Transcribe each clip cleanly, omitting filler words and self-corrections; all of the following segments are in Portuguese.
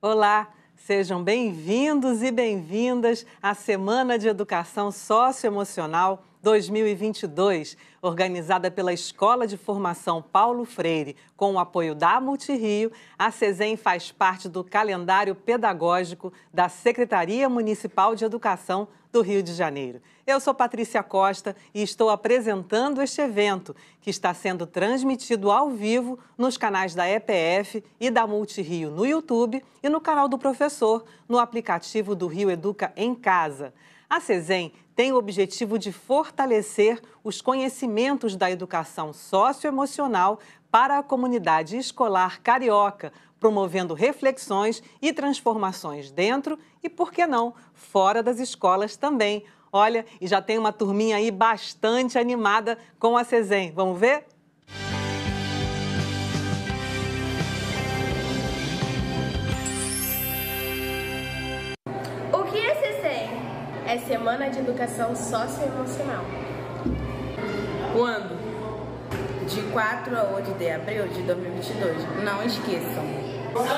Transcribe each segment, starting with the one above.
Olá, sejam bem-vindos e bem-vindas à Semana de Educação Socioemocional 2022, organizada pela Escola de Formação Paulo Freire, com o apoio da Multirio. A SESEM faz parte do calendário pedagógico da Secretaria Municipal de Educação do Rio de Janeiro. Eu sou Patrícia Costa e estou apresentando este evento, que está sendo transmitido ao vivo nos canais da EPF e da Multirio no YouTube e no canal do professor, no aplicativo do Rio Educa em Casa. A SESEM tem o objetivo de fortalecer os conhecimentos da educação socioemocional para a comunidade escolar carioca, promovendo reflexões e transformações dentro e, por que não, fora das escolas também. Olha, e já tem uma turminha aí bastante animada com a SESEM. Vamos ver? O que é SESEM? É Semana de Educação Socioemocional. Quando? De 4 a 8 de abril de 2022. Não esqueçam. Somos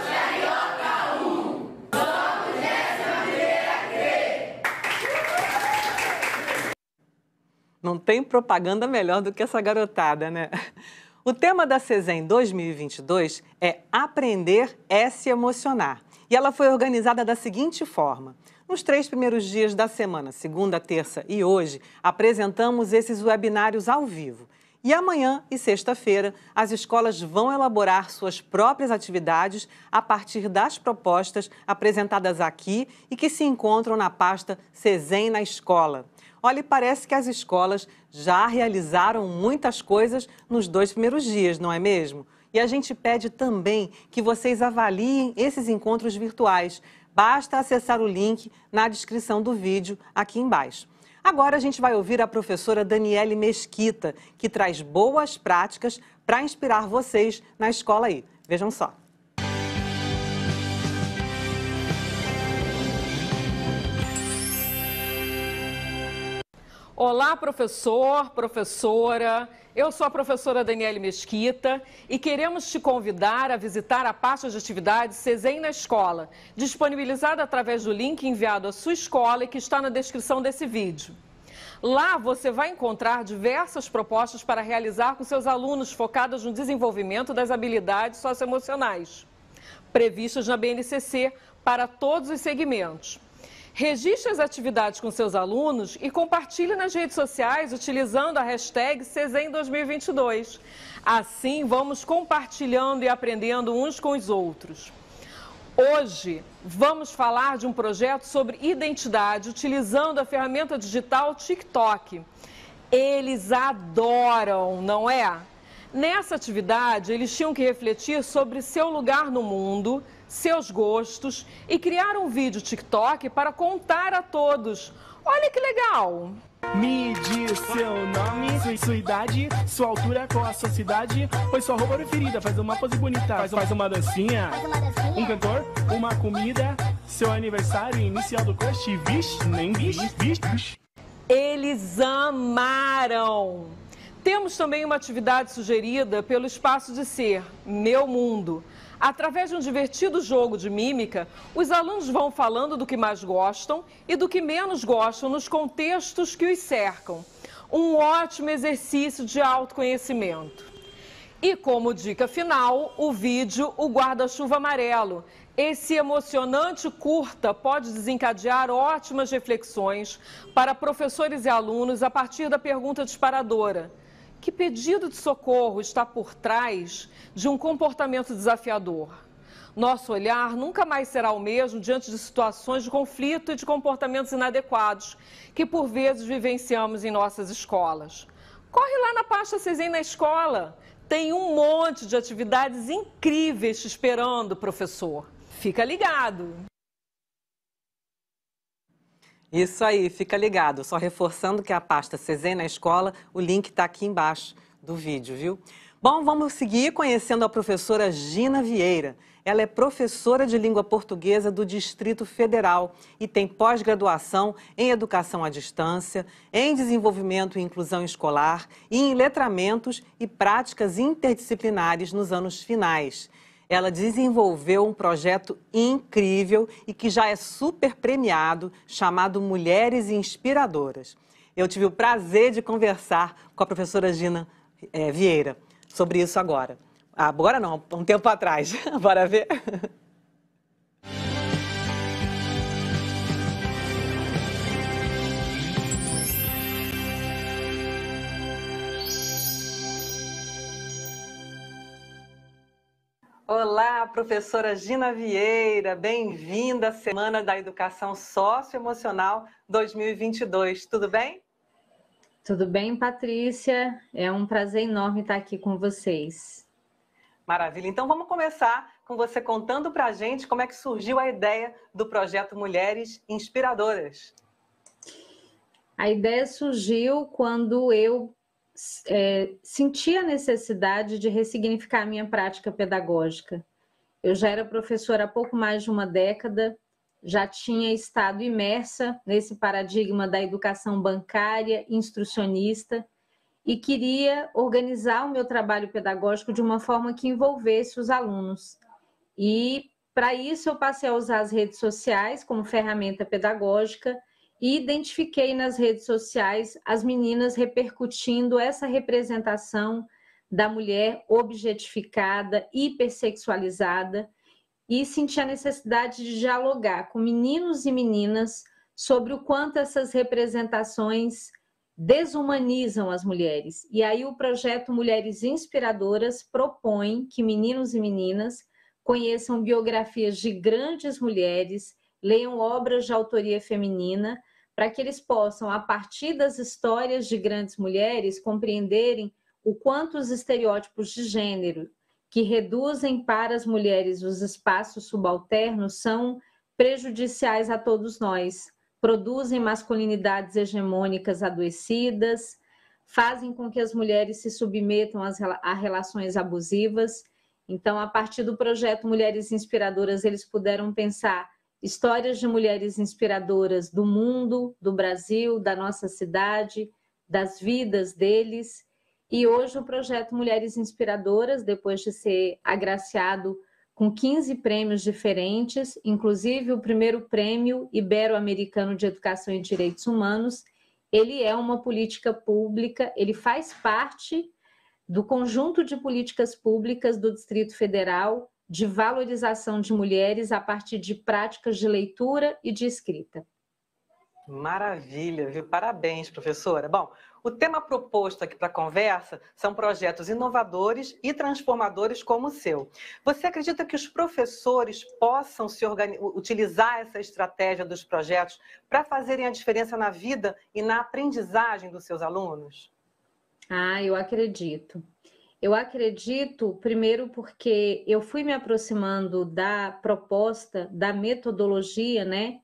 Carioca 1! Somos dessa maneira crer! Não tem propaganda melhor do que essa garotada, né? O tema da SESEM 2022 é Aprender é se emocionar. E ela foi organizada da seguinte forma. Nos 3 primeiros dias da semana, segunda, terça e hoje, apresentamos esses webinários ao vivo. E amanhã e sexta-feira, as escolas vão elaborar suas próprias atividades a partir das propostas apresentadas aqui e que se encontram na pasta SESEM na Escola. Olha, parece que as escolas já realizaram muitas coisas nos 2 primeiros dias, não é mesmo? E a gente pede também que vocês avaliem esses encontros virtuais. Basta acessar o link na descrição do vídeo aqui embaixo. Agora a gente vai ouvir a professora Daniele Mesquita, que traz boas práticas para inspirar vocês na escola aí. Vejam só. Olá, professor, professora. Eu sou a professora Daniele Mesquita e queremos te convidar a visitar a pasta de atividades SESEM na Escola, disponibilizada através do link enviado à sua escola e que está na descrição desse vídeo. Lá você vai encontrar diversas propostas para realizar com seus alunos focadas no desenvolvimento das habilidades socioemocionais, previstas na BNCC para todos os segmentos. Registre as atividades com seus alunos e compartilhe nas redes sociais utilizando a hashtag SESEM 2022. Assim, vamos compartilhando e aprendendo uns com os outros. Hoje, vamos falar de um projeto sobre identidade utilizando a ferramenta digital TikTok. Eles adoram, não é? Nessa atividade, eles tinham que refletir sobre seu lugar no mundo, seus gostos e criar um vídeo TikTok para contar a todos. Olha que legal! Me diz seu nome, sua idade, sua altura, qual a sua cidade, pois sua roupa preferida, faz uma pose bonita, faz uma dancinha, um cantor, uma comida, seu aniversário, inicial do crush, vixe, nem vixe. Eles amaram! Temos também uma atividade sugerida pelo Espaço de Ser, Meu Mundo. Através de um divertido jogo de mímica, os alunos vão falando do que mais gostam e do que menos gostam nos contextos que os cercam. Um ótimo exercício de autoconhecimento. E como dica final, o vídeo O Guarda-Chuva Amarelo. Esse emocionante curta pode desencadear ótimas reflexões para professores e alunos a partir da pergunta disparadora. Que pedido de socorro está por trás de um comportamento desafiador? Nosso olhar nunca mais será o mesmo diante de situações de conflito e de comportamentos inadequados que por vezes vivenciamos em nossas escolas. Corre lá na pasta SESEM na Escola. Tem um monte de atividades incríveis te esperando, professor. Fica ligado! Isso aí, fica ligado. Só reforçando que a pasta SESEM na Escola, o link está aqui embaixo do vídeo, viu? Bom, vamos seguir conhecendo a professora Gina Vieira. Ela é professora de língua portuguesa do Distrito Federal e tem pós-graduação em Educação à Distância, em Desenvolvimento e Inclusão Escolar e em Letramentos e Práticas Interdisciplinares nos anos finais. Ela desenvolveu um projeto incrível e que já é super premiado, chamado Mulheres Inspiradoras. Eu tive o prazer de conversar com a professora Gina Vieira sobre isso agora. Agora não, um tempo atrás. Bora ver? Olá, professora Gina Vieira, bem-vinda à Semana da Educação Socioemocional 2022, tudo bem? Tudo bem, Patrícia? É um prazer enorme estar aqui com vocês. Maravilha, então vamos começar com você contando pra gente como é que surgiu a ideia do projeto Mulheres Inspiradoras. A ideia surgiu quando eu senti a necessidade de ressignificar a minha prática pedagógica. Eu já era professora há pouco mais de uma década, já tinha estado imersa nesse paradigma da educação bancária, instrucionista, e queria organizar o meu trabalho pedagógico de uma forma que envolvesse os alunos. E, para isso, eu passei a usar as redes sociais como ferramenta pedagógica e identifiquei nas redes sociais as meninas repercutindo essa representação da mulher objetificada, hipersexualizada, e senti a necessidade de dialogar com meninos e meninas sobre o quanto essas representações desumanizam as mulheres. E aí o projeto Mulheres Inspiradoras propõe que meninos e meninas conheçam biografias de grandes mulheres, leiam obras de autoria feminina, para que eles possam, a partir das histórias de grandes mulheres, compreenderem o quanto os estereótipos de gênero que reduzem para as mulheres os espaços subalternos são prejudiciais a todos nós, produzem masculinidades hegemônicas adoecidas, fazem com que as mulheres se submetam a relações abusivas. Então, a partir do projeto Mulheres Inspiradoras, eles puderam pensar histórias de mulheres inspiradoras do mundo, do Brasil, da nossa cidade, das vidas deles. E hoje o projeto Mulheres Inspiradoras, depois de ser agraciado com 15 prêmios diferentes, inclusive o primeiro prêmio Ibero-Americano de Educação e Direitos Humanos, ele é uma política pública, ele faz parte do conjunto de políticas públicas do Distrito Federal de valorização de mulheres a partir de práticas de leitura e de escrita. Maravilha, viu? Parabéns, professora. Bom, o tema proposto aqui para a conversa são projetos inovadores e transformadores como o seu. Você acredita que os professores possam utilizar essa estratégia dos projetos para fazerem a diferença na vida e na aprendizagem dos seus alunos? Eu acredito. Eu acredito, primeiro, porque eu fui me aproximando da proposta, da metodologia, né,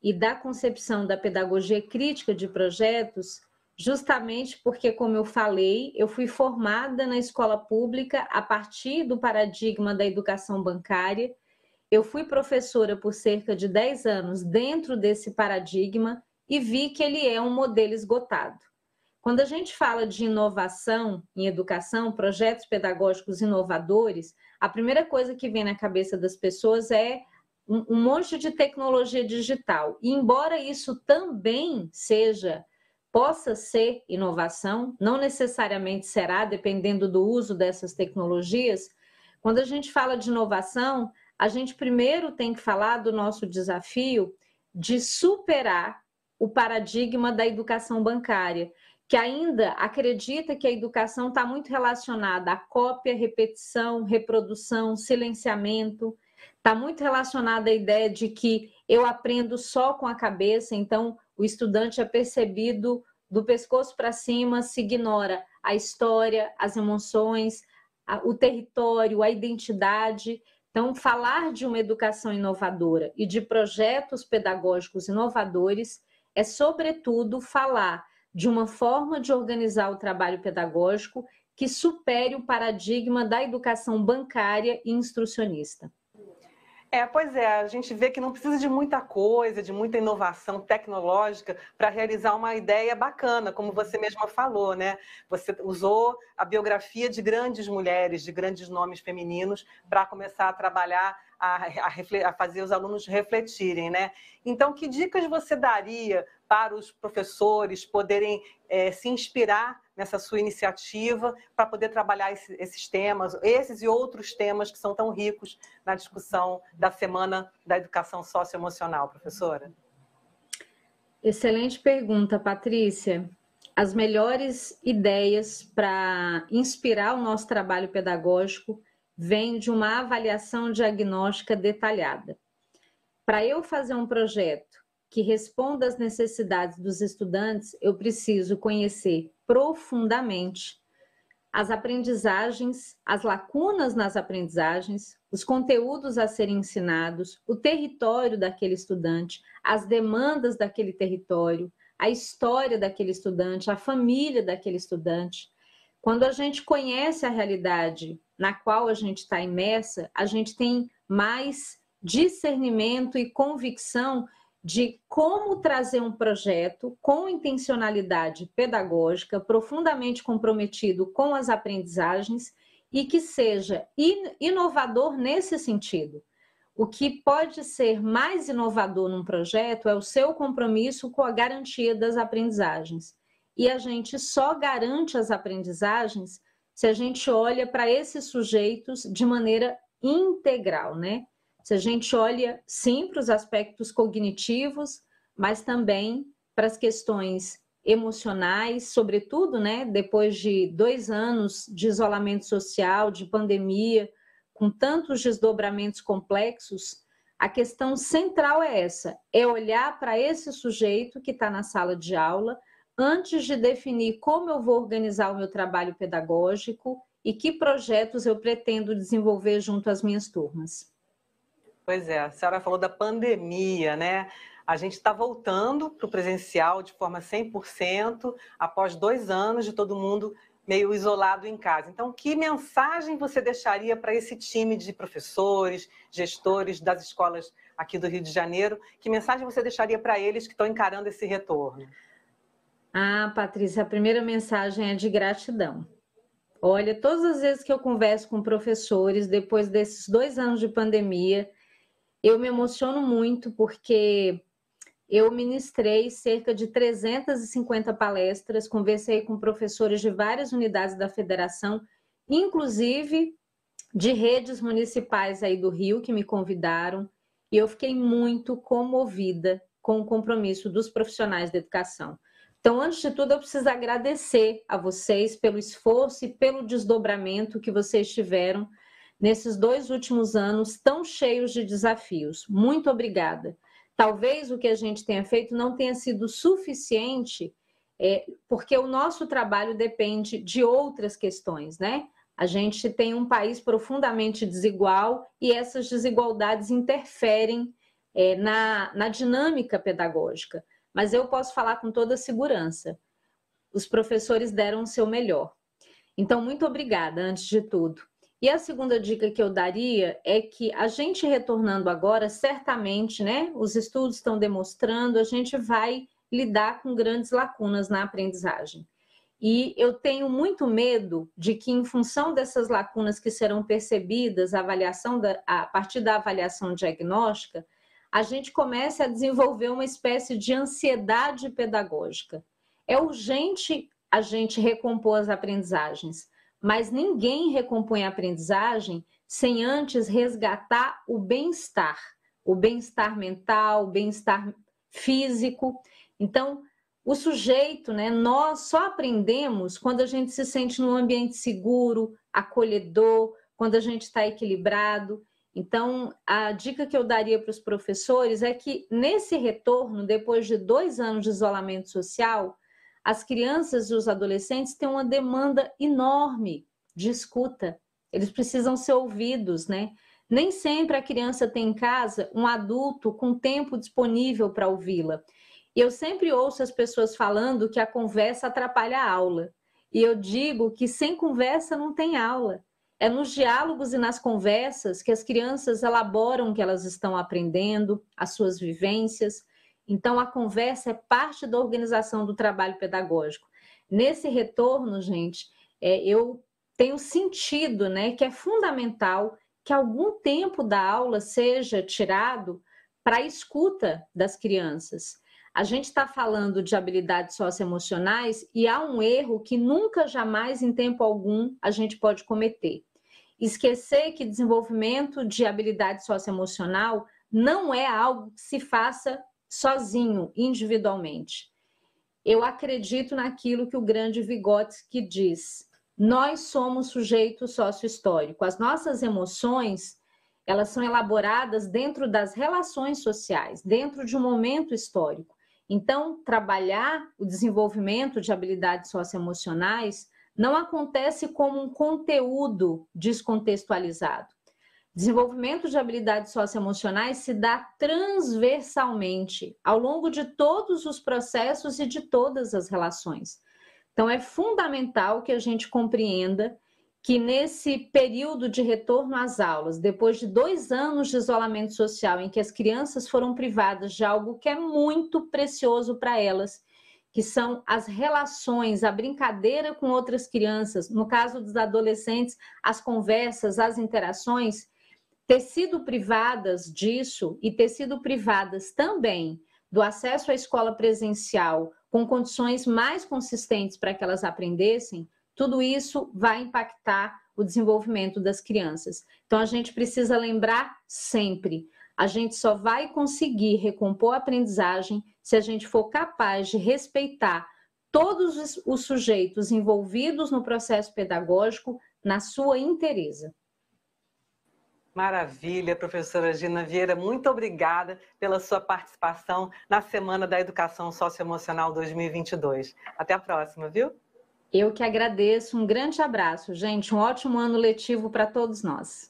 e da concepção da pedagogia crítica de projetos, justamente porque, como eu falei, eu fui formada na escola pública a partir do paradigma da educação bancária. Eu fui professora por cerca de 10 anos dentro desse paradigma e vi que ele é um modelo esgotado. Quando a gente fala de inovação em educação, projetos pedagógicos inovadores, a primeira coisa que vem na cabeça das pessoas é um monte de tecnologia digital. E embora isso também possa ser inovação, não necessariamente será, dependendo do uso dessas tecnologias, quando a gente fala de inovação, a gente primeiro tem que falar do nosso desafio de superar o paradigma da educação bancária, que ainda acredita que a educação está muito relacionada à cópia, repetição, reprodução, silenciamento, está muito relacionada à ideia de que eu aprendo só com a cabeça, então o estudante é percebido do pescoço para cima, se ignora a história, as emoções, o território, a identidade. Então, falar de uma educação inovadora e de projetos pedagógicos inovadores é, sobretudo, falar de uma forma de organizar o trabalho pedagógico que supere o paradigma da educação bancária e instrucionista. Pois é, a gente vê que não precisa de muita coisa, de muita inovação tecnológica para realizar uma ideia bacana, como você mesma falou, né? Você usou a biografia de grandes mulheres, de grandes nomes femininos, para começar a trabalhar, a fazer os alunos refletirem, né? Então, que dicas você daria para os professores poderem se inspirar nessa sua iniciativa para poder trabalhar esses temas, esses e outros temas que são tão ricos na discussão da Semana da Educação Socioemocional, professora? Excelente pergunta, Patrícia. As melhores ideias para inspirar o nosso trabalho pedagógico vêm de uma avaliação diagnóstica detalhada. Para eu fazer um projeto que responda às necessidades dos estudantes, eu preciso conhecer profundamente as aprendizagens, as lacunas nas aprendizagens, os conteúdos a serem ensinados, o território daquele estudante, as demandas daquele território, a história daquele estudante, a família daquele estudante. Quando a gente conhece a realidade na qual a gente está imersa, a gente tem mais discernimento e convicção de como trazer um projeto com intencionalidade pedagógica, profundamente comprometido com as aprendizagens e que seja inovador nesse sentido. O que pode ser mais inovador num projeto é o seu compromisso com a garantia das aprendizagens. E a gente só garante as aprendizagens se a gente olha para esses sujeitos de maneira integral, né? Se a gente olha, sim, para os aspectos cognitivos, mas também para as questões emocionais, sobretudo, né, depois de 2 anos de isolamento social, de pandemia, com tantos desdobramentos complexos, a questão central é essa, é olhar para esse sujeito que está na sala de aula, antes de definir como eu vou organizar o meu trabalho pedagógico e que projetos eu pretendo desenvolver junto às minhas turmas. Pois é, a senhora falou da pandemia, né? A gente está voltando para o presencial de forma 100%, após 2 anos de todo mundo meio isolado em casa. Então, que mensagem você deixaria para esse time de professores, gestores das escolas aqui do Rio de Janeiro? Que mensagem você deixaria para eles que estão encarando esse retorno? Patrícia, a primeira mensagem é de gratidão. Olha, todas as vezes que eu converso com professores, depois desses 2 anos de pandemia, eu me emociono muito porque eu ministrei cerca de 350 palestras, conversei com professores de várias unidades da federação, inclusive de redes municipais aí do Rio que me convidaram, e eu fiquei muito comovida com o compromisso dos profissionais da educação. Então, antes de tudo, eu preciso agradecer a vocês pelo esforço e pelo desdobramento que vocês tiveram nesses 2 últimos anos tão cheios de desafios. Muito obrigada. Talvez o que a gente tenha feito não tenha sido suficiente, porque o nosso trabalho depende de outras questões, né? A gente tem um país profundamente desigual e essas desigualdades interferem na dinâmica pedagógica. Mas eu posso falar com toda segurança. Os professores deram o seu melhor. Então, muito obrigada, antes de tudo. E a segunda dica que eu daria é que a gente retornando agora, certamente, né, os estudos estão demonstrando, a gente vai lidar com grandes lacunas na aprendizagem. E eu tenho muito medo de que, em função dessas lacunas que serão percebidas a partir da avaliação diagnóstica, a gente comece a desenvolver uma espécie de ansiedade pedagógica. É urgente a gente recompor as aprendizagens, mas ninguém recompõe a aprendizagem sem antes resgatar o bem-estar mental, o bem-estar físico. Então, o sujeito, né, nós só aprendemos quando a gente se sente num ambiente seguro, acolhedor, quando a gente está equilibrado. Então, a dica que eu daria para os professores é que, nesse retorno, depois de 2 anos de isolamento social, as crianças e os adolescentes têm uma demanda enorme de escuta. Eles precisam ser ouvidos, né? Nem sempre a criança tem em casa um adulto com tempo disponível para ouvi-la. E eu sempre ouço as pessoas falando que a conversa atrapalha a aula. E eu digo que sem conversa não tem aula. É nos diálogos e nas conversas que as crianças elaboram o que elas estão aprendendo, as suas vivências. Então, a conversa é parte da organização do trabalho pedagógico. Nesse retorno, gente, eu tenho sentido, né, que é fundamental que algum tempo da aula seja tirado para a escuta das crianças. A gente está falando de habilidades socioemocionais e há um erro que nunca, jamais, em tempo algum, a gente pode cometer. Esquecer que desenvolvimento de habilidade socioemocional não é algo que se faça sozinho, individualmente. Eu acredito naquilo que o grande Vygotsky diz. Nós somos sujeito sócio-histórico. As nossas emoções, elas são elaboradas dentro das relações sociais, dentro de um momento histórico. Então, trabalhar o desenvolvimento de habilidades socioemocionais não acontece como um conteúdo descontextualizado. Desenvolvimento de habilidades socioemocionais se dá transversalmente, ao longo de todos os processos e de todas as relações. Então, é fundamental que a gente compreenda que nesse período de retorno às aulas, depois de 2 anos de isolamento social, em que as crianças foram privadas de algo que é muito precioso para elas, que são as relações, a brincadeira com outras crianças, no caso dos adolescentes, as conversas, as interações, ter sido privadas disso e ter sido privadas também do acesso à escola presencial com condições mais consistentes para que elas aprendessem, tudo isso vai impactar o desenvolvimento das crianças. Então, a gente precisa lembrar sempre, a gente só vai conseguir recompor a aprendizagem se a gente for capaz de respeitar todos os sujeitos envolvidos no processo pedagógico na sua inteireza. Maravilha, professora Gina Vieira, muito obrigada pela sua participação na Semana da Educação Socioemocional 2022. Até a próxima, viu? Eu que agradeço, um grande abraço, gente, um ótimo ano letivo para todos nós.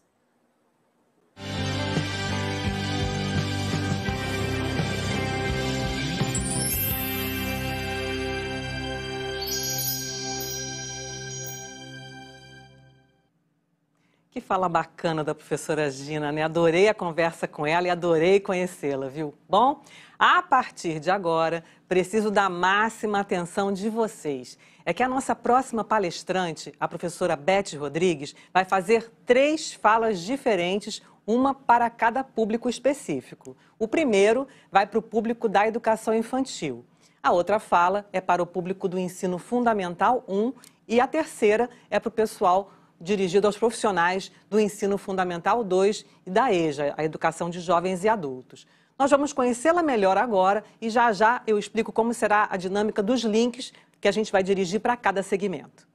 Que fala bacana da professora Gina, né? Adorei a conversa com ela e adorei conhecê-la, viu? Bom, a partir de agora, preciso da máxima atenção de vocês. É que a nossa próxima palestrante, a professora Beth Rodrigues, vai fazer 3 falas diferentes, uma para cada público específico. O primeiro vai para o público da educação infantil. A outra fala é para o público do ensino fundamental 1 e a terceira é para o pessoal dirigido aos profissionais do ensino fundamental 2 e da EJA, a educação de jovens e adultos. Nós vamos conhecê-la melhor agora e já já eu explico como será a dinâmica dos links que a gente vai dirigir para cada segmento.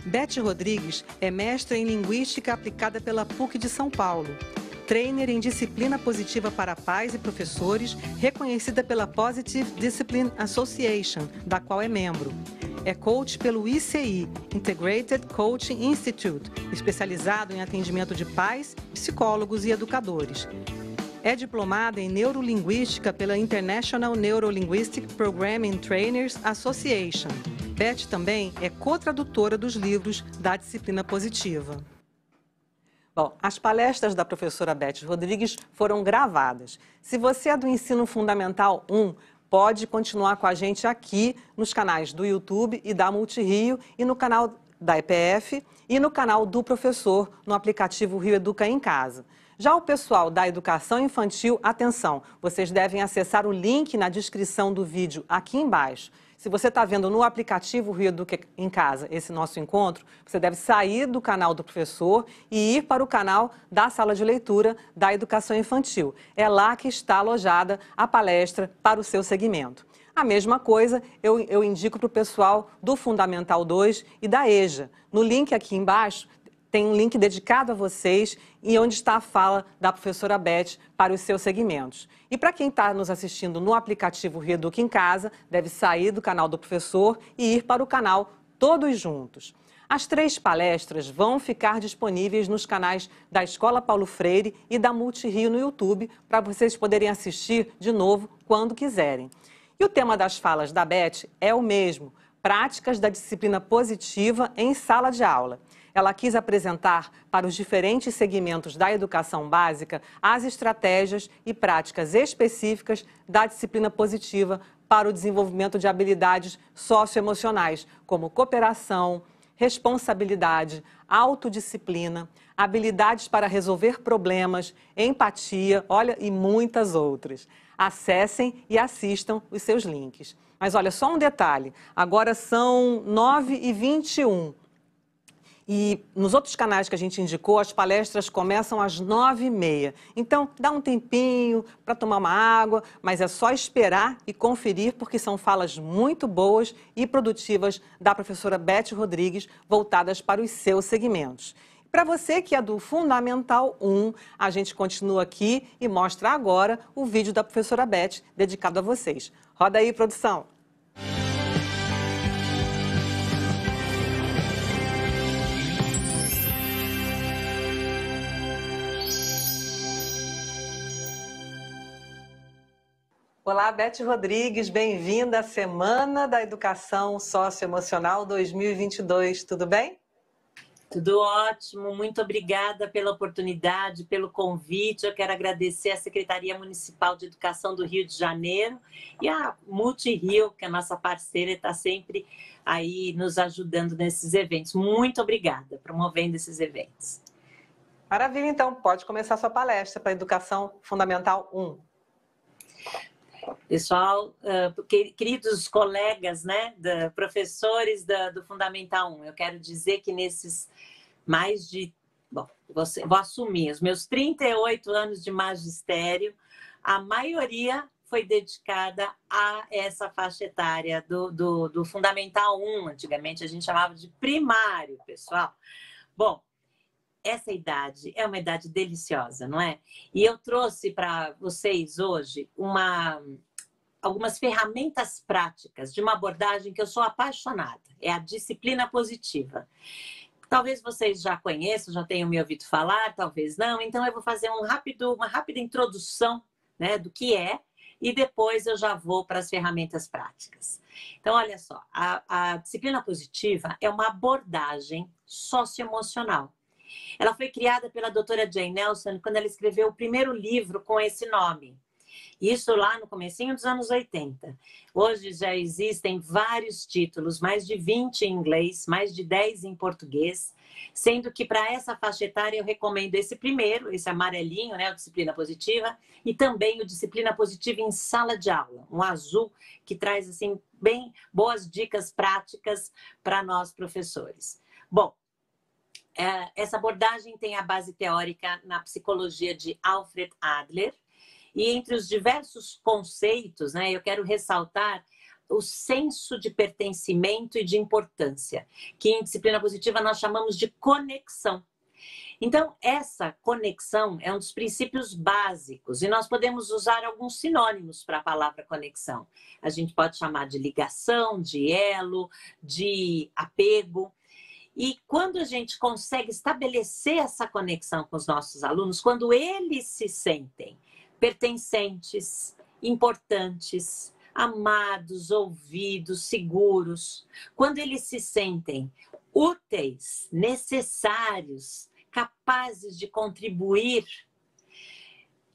Beth Rodrigues é mestra em Linguística aplicada pela PUC de São Paulo. Trainer em Disciplina Positiva para Pais e Professores, reconhecida pela Positive Discipline Association, da qual é membro. É coach pelo ICI, Integrated Coaching Institute, especializado em atendimento de pais, psicólogos e educadores. É diplomada em Neurolinguística pela International Neurolinguistic Programming Trainers Association. Beth também é co-tradutora dos livros da disciplina positiva. Bom, as palestras da professora Beth Rodrigues foram gravadas. Se você é do ensino fundamental 1, pode continuar com a gente aqui nos canais do YouTube e da Multirio e no canal da EPF e no canal do professor no aplicativo Rio Educa em Casa. Já o pessoal da educação infantil, atenção, vocês devem acessar o link na descrição do vídeo aqui embaixo. Se você está vendo no aplicativo Rio Educa em Casa esse nosso encontro, você deve sair do canal do professor e ir para o canal da sala de leitura da educação infantil. É lá que está alojada a palestra para o seu segmento. A mesma coisa eu indico para o pessoal do Fundamental 2 e da EJA. No link aqui embaixo tem um link dedicado a vocês e onde está a fala da professora Beth para os seus segmentos. E para quem está nos assistindo no aplicativo Rio Educa em Casa, deve sair do canal do professor e ir para o canal Todos Juntos. As 3 palestras vão ficar disponíveis nos canais da Escola Paulo Freire e da Multirio no YouTube, para vocês poderem assistir de novo quando quiserem. E o tema das falas da Beth é o mesmo, práticas da disciplina positiva em sala de aula. ela quis apresentar para os diferentes segmentos da educação básica as estratégias e práticas específicas da disciplina positiva para o desenvolvimento de habilidades socioemocionais, como cooperação, responsabilidade, autodisciplina, habilidades para resolver problemas, empatia, olha, e muitas outras. Acessem e assistam os seus links. Mas olha, só um detalhe, agora são 9h21. E nos outros canais que a gente indicou, as palestras começam às 9h30. Então, dá um tempinho para tomar uma água, mas é só esperar e conferir, porque são falas muito boas e produtivas da professora Beth Rodrigues, voltadas para os seus segmentos. Para você que é do Fundamental 1, a gente continua aqui e mostra agora o vídeo da professora Beth, dedicado a vocês. Roda aí, produção! Olá, Beth Rodrigues, bem-vinda à Semana da Educação Socioemocional 2022, tudo bem? Tudo ótimo, muito obrigada pela oportunidade, pelo convite. Eu quero agradecer à Secretaria Municipal de Educação do Rio de Janeiro e a Multirio, que é a nossa parceira, está sempre aí nos ajudando nesses eventos. Muito obrigada, promovendo esses eventos. Maravilha, então, pode começar a sua palestra para a Educação Fundamental 1. Pessoal, queridos colegas, né, professores do Fundamental 1, eu quero dizer que nesses mais de... Bom, vou assumir, os meus 38 anos de magistério, a maioria foi dedicada a essa faixa etária do Fundamental 1. Antigamente a gente chamava de primário, pessoal. Bom, essa idade é uma idade deliciosa, não é? E eu trouxe para vocês hoje algumas ferramentas práticas de uma abordagem que eu sou apaixonada. É a disciplina positiva. Talvez vocês já conheçam, já tenham me ouvido falar, talvez não. Então eu vou fazer uma rápida introdução, né, do que é, e depois eu já vou para as ferramentas práticas. Então, olha só, a disciplina positiva é uma abordagem socioemocional. Ela foi criada pela doutora Jane Nelson quando ela escreveu o primeiro livro com esse nome. Isso lá no comecinho dos anos 80. Hoje já existem vários títulos, mais de 20 em inglês, mais de 10 em português, sendo que para essa faixa etária eu recomendo esse primeiro, esse amarelinho, né, o Disciplina Positiva, e também o Disciplina Positiva em Sala de Aula, um azul que traz assim bem boas dicas práticas para nós professores. Bom, essa abordagem tem a base teórica na psicologia de Alfred Adler, e entre os diversos conceitos, né, eu quero ressaltar o senso de pertencimento e de importância, que em disciplina positiva nós chamamos de conexão. Então, essa conexão é um dos princípios básicos e nós podemos usar alguns sinônimos para a palavra conexão. A gente pode chamar de ligação, de elo, de apego. E quando a gente consegue estabelecer essa conexão com os nossos alunos, quando eles se sentem pertencentes, importantes, amados, ouvidos, seguros, quando eles se sentem úteis, necessários, capazes de contribuir,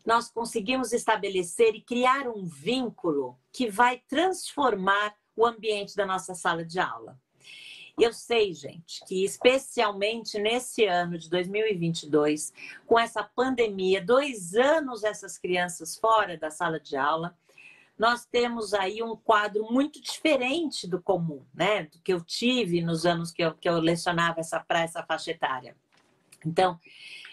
nós conseguimos estabelecer e criar um vínculo que vai transformar o ambiente da nossa sala de aula. Eu sei, gente, que especialmente nesse ano de 2022, com essa pandemia, 2 anos essas crianças fora da sala de aula, nós temos aí um quadro muito diferente do comum, né? Do que eu tive nos anos que eu lecionava para essa faixa etária. Então,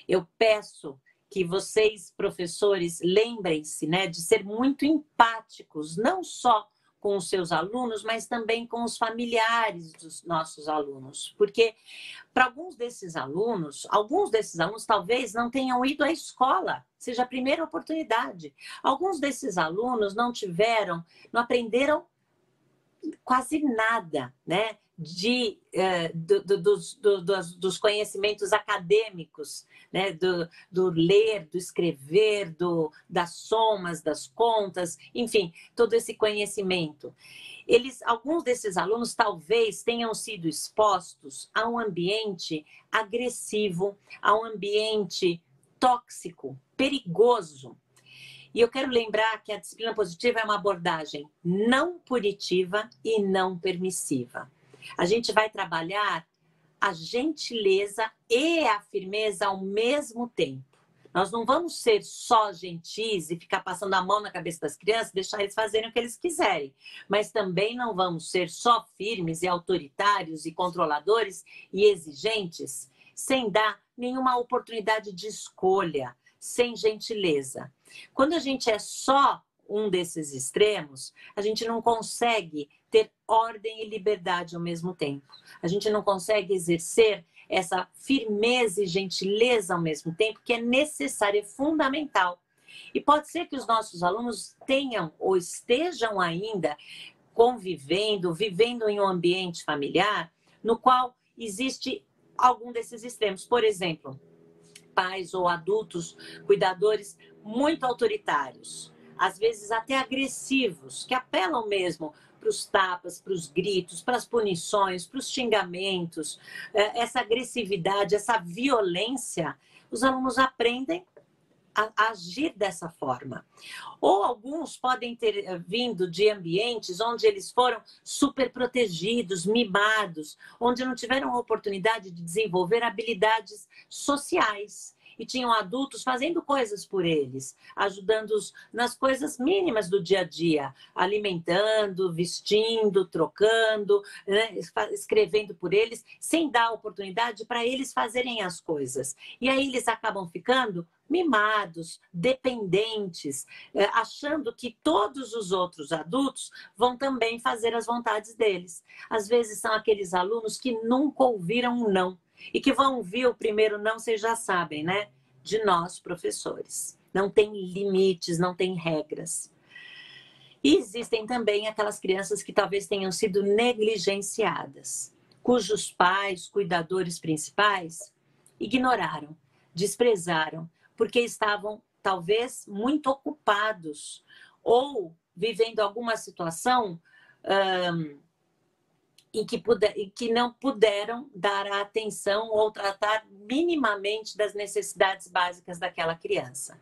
eu peço que vocês, professores, lembrem-se, né, de ser muito empáticos, não só com os seus alunos, mas também com os familiares dos nossos alunos. Porque para alguns desses alunos talvez não tenham ido à escola, seja a primeira oportunidade. Alguns desses alunos não aprenderam quase nada, né? dos conhecimentos acadêmicos, né? do ler, do escrever, das somas, das contas, enfim, todo esse conhecimento. Alguns desses alunos talvez tenham sido expostos a um ambiente agressivo, a um ambiente tóxico, perigoso. E eu quero lembrar que a disciplina positiva é uma abordagem não punitiva e não permissiva. A gente vai trabalhar a gentileza e a firmeza ao mesmo tempo. Nós não vamos ser só gentis e ficar passando a mão na cabeça das crianças, deixar eles fazerem o que eles quiserem. Mas também não vamos ser só firmes e autoritários e controladores e exigentes, sem dar nenhuma oportunidade de escolha, sem gentileza. Quando a gente é só um desses extremos, a gente não consegue ter ordem e liberdade ao mesmo tempo. A gente não consegue exercer essa firmeza e gentileza ao mesmo tempo, que é necessária, é fundamental. E pode ser que os nossos alunos tenham ou estejam ainda convivendo, vivendo em um ambiente familiar no qual existe algum desses extremos. Por exemplo, pais ou adultos, cuidadores muito autoritários, às vezes até agressivos, que apelam mesmo para os tapas, para os gritos, para as punições, para os xingamentos, essa agressividade, essa violência, os alunos aprendem a agir dessa forma. Ou alguns podem ter vindo de ambientes onde eles foram super protegidos, mimados, onde não tiveram a oportunidade de desenvolver habilidades sociais. E tinham adultos fazendo coisas por eles, ajudando-os nas coisas mínimas do dia a dia, alimentando, vestindo, trocando, né, escrevendo por eles, sem dar oportunidade para eles fazerem as coisas. E aí eles acabam ficando mimados, dependentes, achando que todos os outros adultos vão também fazer as vontades deles. Às vezes são aqueles alunos que nunca ouviram um não. E que vão ouvir o primeiro não, vocês já sabem, né? De nós, professores. Não tem limites, não tem regras. E existem também aquelas crianças que talvez tenham sido negligenciadas, cujos pais, cuidadores principais, ignoraram, desprezaram, porque estavam talvez muito ocupados ou vivendo alguma situação em que não puderam dar a atenção ou tratar minimamente das necessidades básicas daquela criança.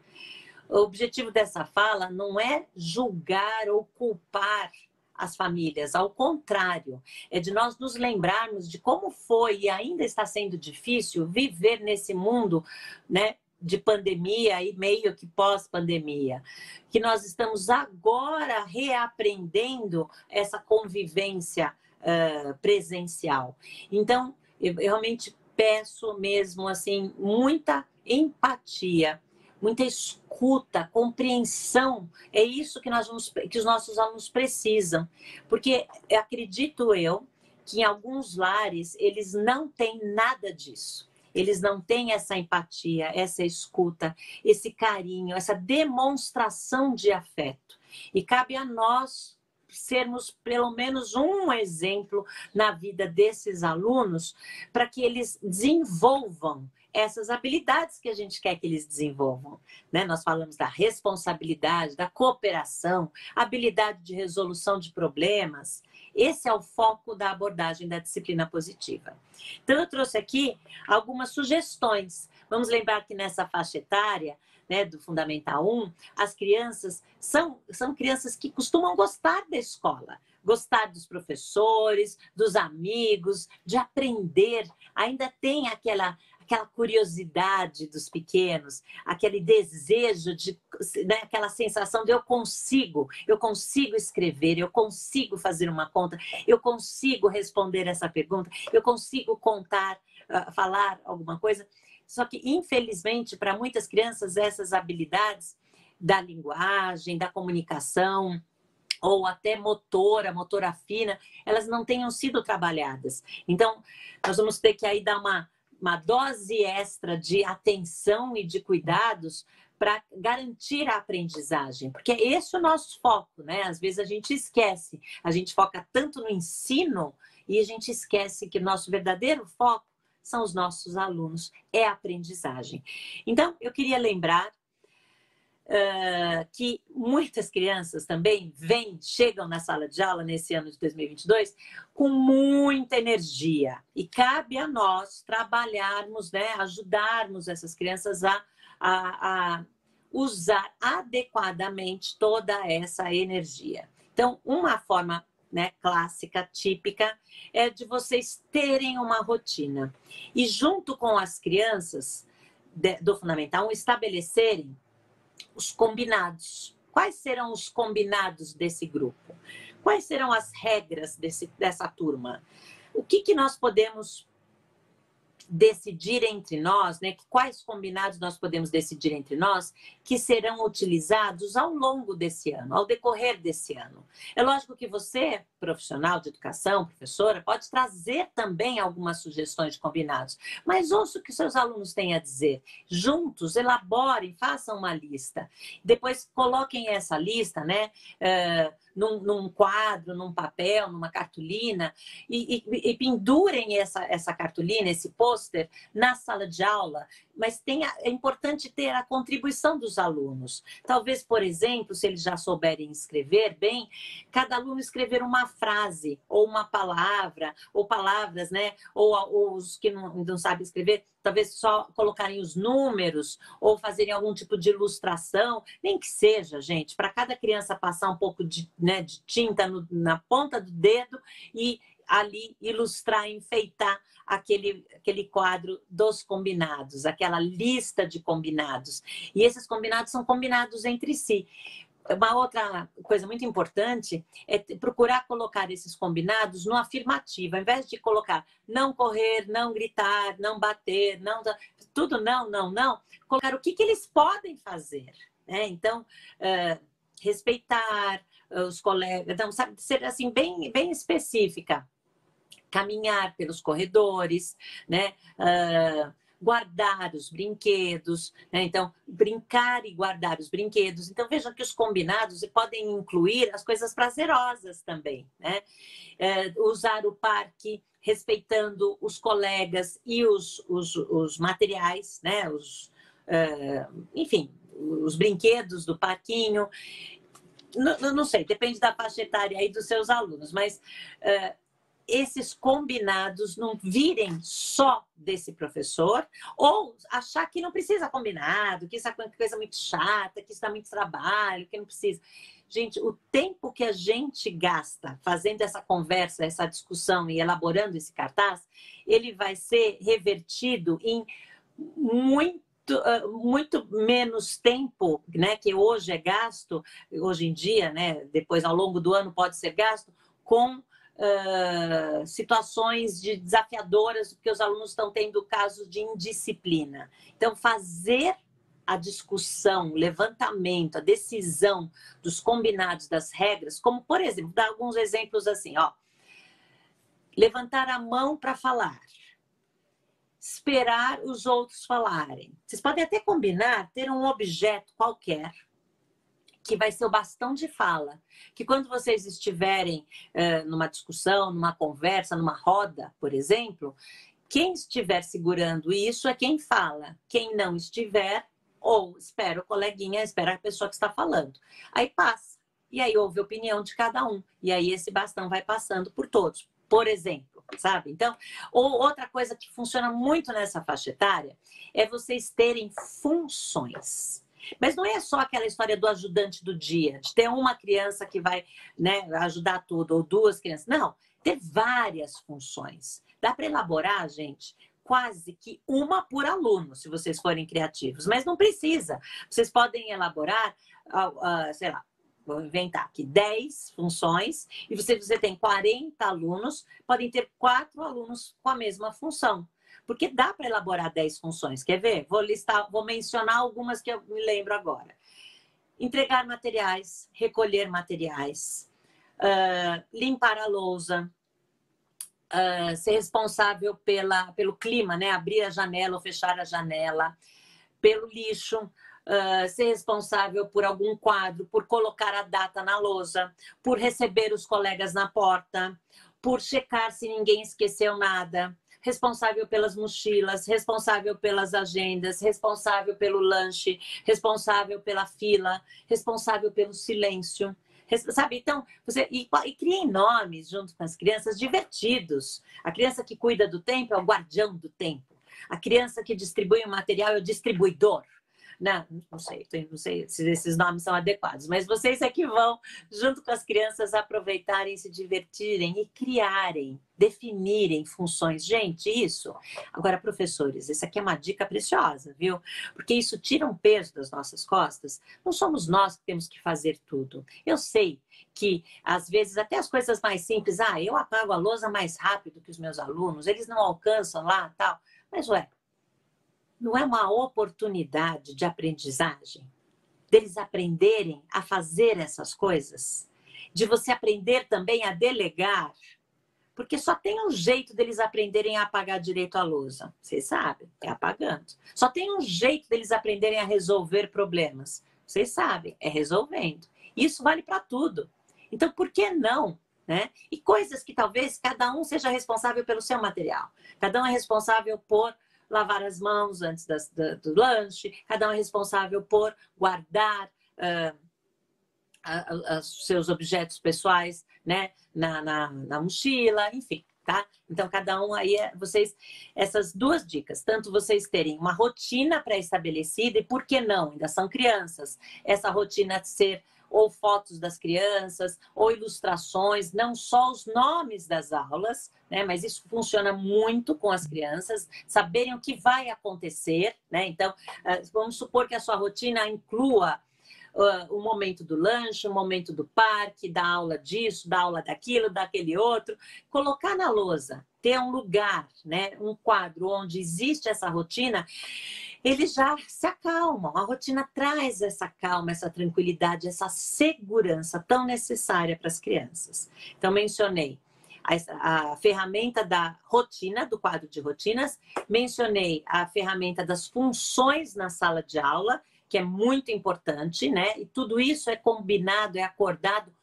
O objetivo dessa fala não é julgar ou culpar as famílias, ao contrário, é de nós nos lembrarmos de como foi e ainda está sendo difícil viver nesse mundo, né, de pandemia e meio que pós-pandemia, que nós estamos agora reaprendendo essa convivência presencial. Então, eu realmente peço mesmo assim muita empatia, muita escuta, compreensão. É isso que que os nossos alunos precisam, porque acredito eu que em alguns lares eles não têm nada disso. Eles não têm essa empatia, essa escuta, esse carinho, essa demonstração de afeto. E cabe a nós sermos pelo menos um exemplo na vida desses alunos para que eles desenvolvam essas habilidades que a gente quer que eles desenvolvam, né? Nós falamos da responsabilidade, da cooperação, habilidade de resolução de problemas. Esse é o foco da abordagem da disciplina positiva. Então, eu trouxe aqui algumas sugestões. Vamos lembrar que nessa faixa etária, né, do Fundamental 1, as crianças são crianças que costumam gostar da escola, gostar dos professores, dos amigos, de aprender. Ainda tem aquela curiosidade dos pequenos, aquele desejo, né, aquela sensação de eu consigo escrever, eu consigo fazer uma conta, eu consigo responder essa pergunta, eu consigo contar, falar alguma coisa. Só que, infelizmente, para muitas crianças, essas habilidades da linguagem, da comunicação, ou até motora fina, elas não tenham sido trabalhadas. Então, nós vamos ter que aí dar uma dose extra de atenção e de cuidados para garantir a aprendizagem, porque esse é o nosso foco, né? Às vezes a gente esquece, a gente foca tanto no ensino e a gente esquece que nosso verdadeiro foco são os nossos alunos, é a aprendizagem. Então, eu queria lembrar que muitas crianças também chegam na sala de aula nesse ano de 2022 com muita energia. E cabe a nós trabalharmos, né, ajudarmos essas crianças a usar adequadamente toda essa energia. Então, uma forma, né, clássica, típica, é de vocês terem uma rotina. E junto com as crianças do Fundamental 1, estabelecerem os combinados. Quais serão os combinados desse grupo? Quais serão as regras dessa turma? O que nós podemos decidir entre nós, né? Quais combinados nós podemos decidir entre nós que serão utilizados ao longo desse ano, ao decorrer desse ano. É lógico que você, profissional de educação, professora, pode trazer também algumas sugestões de combinados, mas ouça o que seus alunos têm a dizer. Juntos, elaborem, façam uma lista. Depois coloquem essa lista, né? Num quadro, num papel, numa cartolina, e pendurem essa cartolina, esse pôster, na sala de aula. Mas é importante ter a contribuição dos alunos. Talvez, por exemplo, se eles já souberem escrever bem, cada aluno escrever uma frase, ou uma palavra, ou palavras, né? Ou os que não sabem escrever, talvez só colocarem os números, ou fazerem algum tipo de ilustração, nem que seja, gente, para cada criança passar um pouco de tinta na ponta do dedo e ali ilustrar, enfeitar aquele quadro dos combinados, aquela lista de combinados. E esses combinados são combinados entre si. Uma outra coisa muito importante é procurar colocar esses combinados no afirmativo, ao invés de colocar não correr, não gritar, não bater, tudo não, colocar o que eles podem fazer, né? Então, respeitar os colegas, então, sabe, ser assim bem específica. Caminhar pelos corredores, né? Guardar os brinquedos, né? Então, brincar e guardar os brinquedos. Então, vejam que os combinados podem incluir as coisas prazerosas também, né? Usar o parque respeitando os colegas e os materiais, né? Enfim, os brinquedos do parquinho. Não sei, depende da faixa etária aí dos seus alunos, mas esses combinados não virem só desse professor, ou achar que não precisa combinado, que isso é uma coisa muito chata, que isso dá muito trabalho, que não precisa. Gente, o tempo que a gente gasta fazendo essa conversa, essa discussão e elaborando esse cartaz, ele vai ser revertido em muito menos tempo, né, que hoje é gasto, hoje em dia, né, depois ao longo do ano pode ser gasto, com situações desafiadoras, porque os alunos estão tendo casos de indisciplina. Então, fazer a discussão, o levantamento, a decisão dos combinados, das regras, como, por exemplo, dar alguns exemplos assim, ó. Levantar a mão para falar. Esperar os outros falarem. Vocês podem até combinar, ter um objeto qualquer, que vai ser o bastão de fala, que quando vocês estiverem numa discussão, numa conversa, numa roda, por exemplo, quem estiver segurando isso é quem fala. Quem não estiver, ou espera o coleguinha, espera a pessoa que está falando. Aí passa. E aí ouve a opinião de cada um. E aí esse bastão vai passando por todos. Por exemplo, sabe? Então, outra coisa que funciona muito nessa faixa etária é vocês terem funções. Mas não é só aquela história do ajudante do dia, de ter uma criança que vai, né, ajudar tudo, ou duas crianças. Não, ter várias funções. Dá para elaborar, gente, quase que uma por aluno, se vocês forem criativos. Mas não precisa. Vocês podem elaborar, sei lá, vou inventar aqui, 10 funções, e você tem 40 alunos, podem ter 4 alunos com a mesma função. Porque dá para elaborar 10 funções. Quer ver? Vou mencionar algumas que eu me lembro agora. Entregar materiais, recolher materiais, limpar a lousa, ser responsável pelo clima, né? Abrir a janela ou fechar a janela, pelo lixo, ser responsável por algum quadro, por colocar a data na lousa, por receber os colegas na porta, por checar se ninguém esqueceu nada, responsável pelas mochilas, responsável pelas agendas, responsável pelo lanche, responsável pela fila, responsável pelo silêncio. Sabe? Então, e criem nomes junto com as crianças divertidos. A criança que cuida do tempo é o guardião do tempo. A criança que distribui o material é o distribuidor. Não sei se esses nomes são adequados, mas vocês é que vão, junto com as crianças, aproveitarem, se divertirem e criarem, definirem funções. Gente, isso. Agora, professores, essa aqui é uma dica preciosa, viu? Porque isso tira um peso das nossas costas. Não somos nós que temos que fazer tudo. Eu sei que, às vezes, até as coisas mais simples, eu apago a lousa mais rápido que os meus alunos, eles não alcançam lá, tal. Mas, não é uma oportunidade de aprendizagem? Deles aprenderem a fazer essas coisas? De você aprender também a delegar? Porque só tem um jeito deles aprenderem a apagar direito a lousa. Vocês sabem, é apagando. Só tem um jeito deles aprenderem a resolver problemas. Vocês sabem, é resolvendo. Isso vale para tudo. Então, por que não? Né? E coisas que talvez cada um seja responsável pelo seu material. Cada um é responsável por lavar as mãos antes do lanche, cada um é responsável por guardar os seus objetos pessoais, né, na mochila, enfim, tá? Então, cada um aí, essas duas dicas, tanto vocês terem uma rotina pré-estabelecida, e por que não, ainda são crianças, essa rotina ser ou fotos das crianças, ou ilustrações, não só os nomes das aulas, né? Mas isso funciona muito com as crianças, saberem o que vai acontecer, né? Então, vamos supor que a sua rotina inclua o momento do lanche, o momento do parque, da aula disso, da aula daquilo, daquele outro. Colocar na lousa, ter um lugar, né? Um quadro onde existe essa rotina, eles já se acalmam. A rotina traz essa calma, essa tranquilidade, essa segurança tão necessária para as crianças. Então, mencionei a ferramenta da rotina, do quadro de rotinas, mencionei a ferramenta das funções na sala de aula, que é muito importante, né? E tudo isso é combinado, é acordado